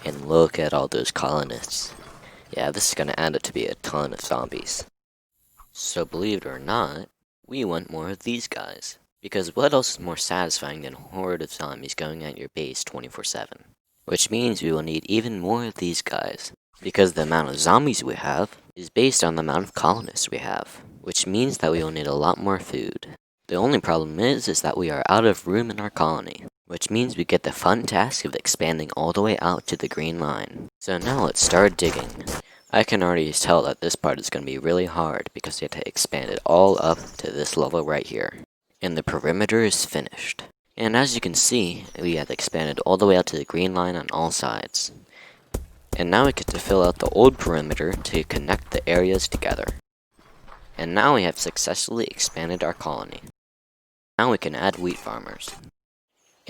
And look at all those colonists. Yeah, this is gonna add up to be a ton of zombies. So believe it or not, we want more of these guys. Because what else is more satisfying than a horde of zombies going at your base 24/7? Which means we will need even more of these guys. Because the amount of zombies we have is based on the amount of colonists we have. Which means that we will need a lot more food. The only problem is that we are out of room in our colony. Which means we get the fun task of expanding all the way out to the green line. So now let's start digging. I can already tell that this part is going to be really hard because we have to expand it all up to this level right here. And the perimeter is finished. And as you can see, we have expanded all the way out to the green line on all sides. And now we get to fill out the old perimeter to connect the areas together. And now we have successfully expanded our colony. Now we can add wheat farmers.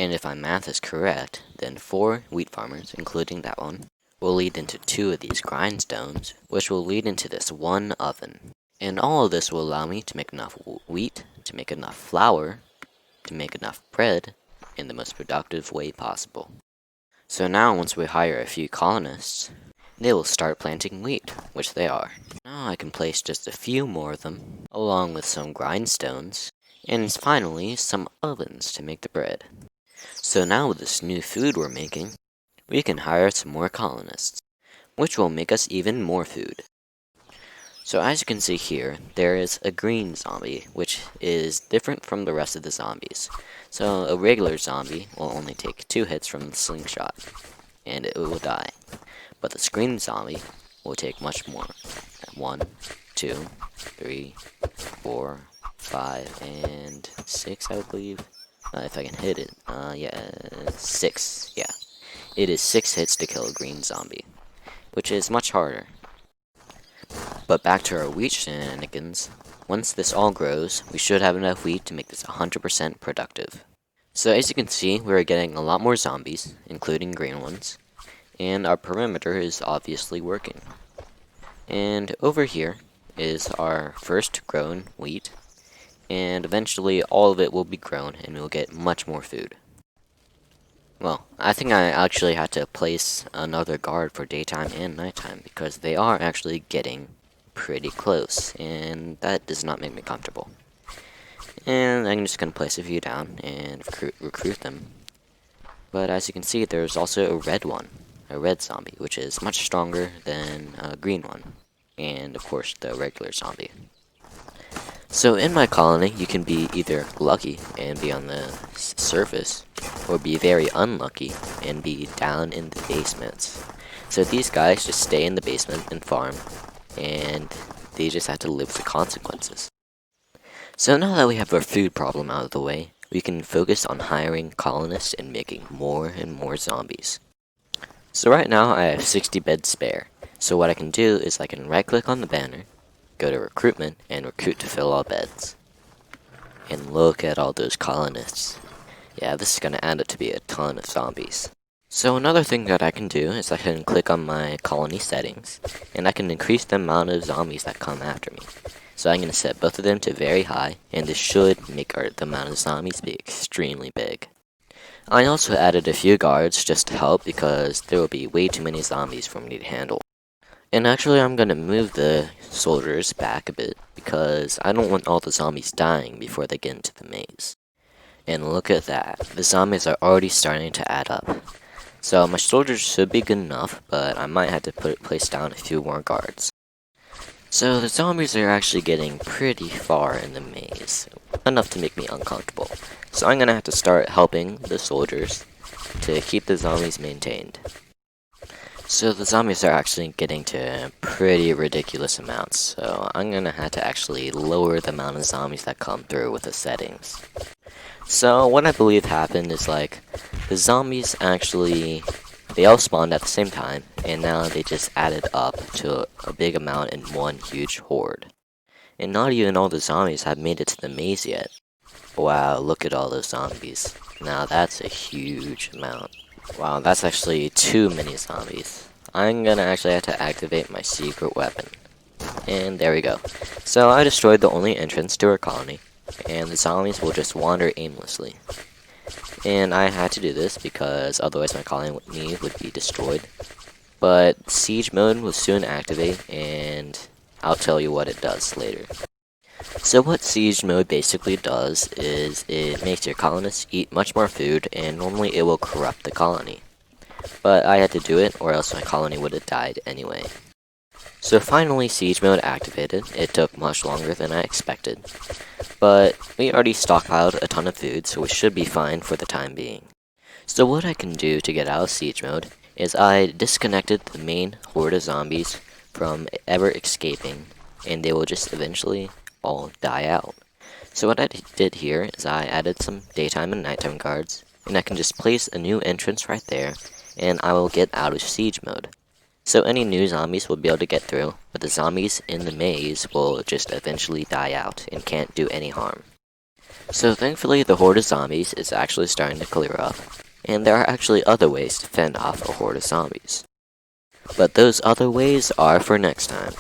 And if my math is correct, then 4 wheat farmers, including that one, will lead into 2 of these grindstones, which will lead into this 1 oven. And all of this will allow me to make enough wheat, to make enough flour, to make enough bread, in the most productive way possible. So now once we hire a few colonists, they will start planting wheat, which they are. Now I can place just a few more of them, along with some grindstones, and finally some ovens to make the bread. So now with this new food we're making, we can hire some more colonists, which will make us even more food. So as you can see here, there is a green zombie, which is different from the rest of the zombies. So a regular zombie will only take 2 hits from the slingshot, and it will die. But the green zombie will take much more. 1, 2, 3, 4, 5, and 6, I believe. If I can hit it, 6, yeah. It is 6 hits to kill a green zombie, which is much harder. But back to our wheat shenanigans. Once this all grows, we should have enough wheat to make this 100% productive. So as you can see, we're getting a lot more zombies, including green ones, and our perimeter is obviously working. And over here is our first grown wheat, and eventually all of it will be grown and we'll get much more food. Well, I think I actually had to place another guard for daytime and nighttime because they are actually getting pretty close, and that does not make me comfortable. And I'm just going to place a few down and recruit them. But as you can see, there's also a red one, a red zombie, which is much stronger than a green one, and of course the regular zombie. So in my colony, you can be either lucky and be on the surface, or be very unlucky and be down in the basements. So these guys just stay in the basement and farm, and they just have to live with the consequences. So now that we have our food problem out of the way, we can focus on hiring colonists and making more and more zombies. So right now I have 60 beds spare. So what I can do is I can right click on the banner, go to recruitment, and recruit to fill all beds. And look at all those colonists. Yeah, this is gonna add up to be a ton of zombies. So another thing that I can do is I can click on my colony settings, and I can increase the amount of zombies that come after me. So I'm gonna set both of them to very high, and this should make the amount of zombies be extremely big. I also added a few guards just to help because there will be way too many zombies for me to handle. And actually I'm gonna move the soldiers back a bit because I don't want all the zombies dying before they get into the maze. And look at that, the zombies are already starting to add up. So my soldiers should be good enough, but I might have to place down a few more guards. So the zombies are actually getting pretty far in the maze, enough to make me uncomfortable. So I'm gonna have to start helping the soldiers to keep the zombies maintained. So the zombies are actually getting to pretty ridiculous amounts, so I'm gonna have to actually lower the amount of zombies that come through with the settings. So what I believe happened is like, the zombies actually, they all spawned at the same time, and now they just added up to a big amount in one huge horde. And not even all the zombies have made it to the maze yet. Wow, look at all those zombies. Now that's a huge amount. Wow, that's actually too many zombies. I'm gonna actually have to activate my secret weapon. And there we go. So I destroyed the only entrance to our colony, and the zombies will just wander aimlessly. And I had to do this because otherwise my colony would be destroyed. But siege mode will soon activate, and I'll tell you what it does later. So what siege mode basically does is it makes your colonists eat much more food, and normally it will corrupt the colony. But I had to do it, or else my colony would have died anyway. So finally siege mode activated. It took much longer than I expected. But we already stockpiled a ton of food, so we should be fine for the time being. So what I can do to get out of siege mode is I disconnected the main horde of zombies from ever escaping, and they will just eventually all die out. So what I did here is I added some daytime and nighttime guards, and I can just place a new entrance right there, and I will get out of siege mode. So any new zombies will be able to get through, but the zombies in the maze will just eventually die out and can't do any harm. So thankfully the horde of zombies is actually starting to clear up, and there are actually other ways to fend off a horde of zombies. But those other ways are for next time.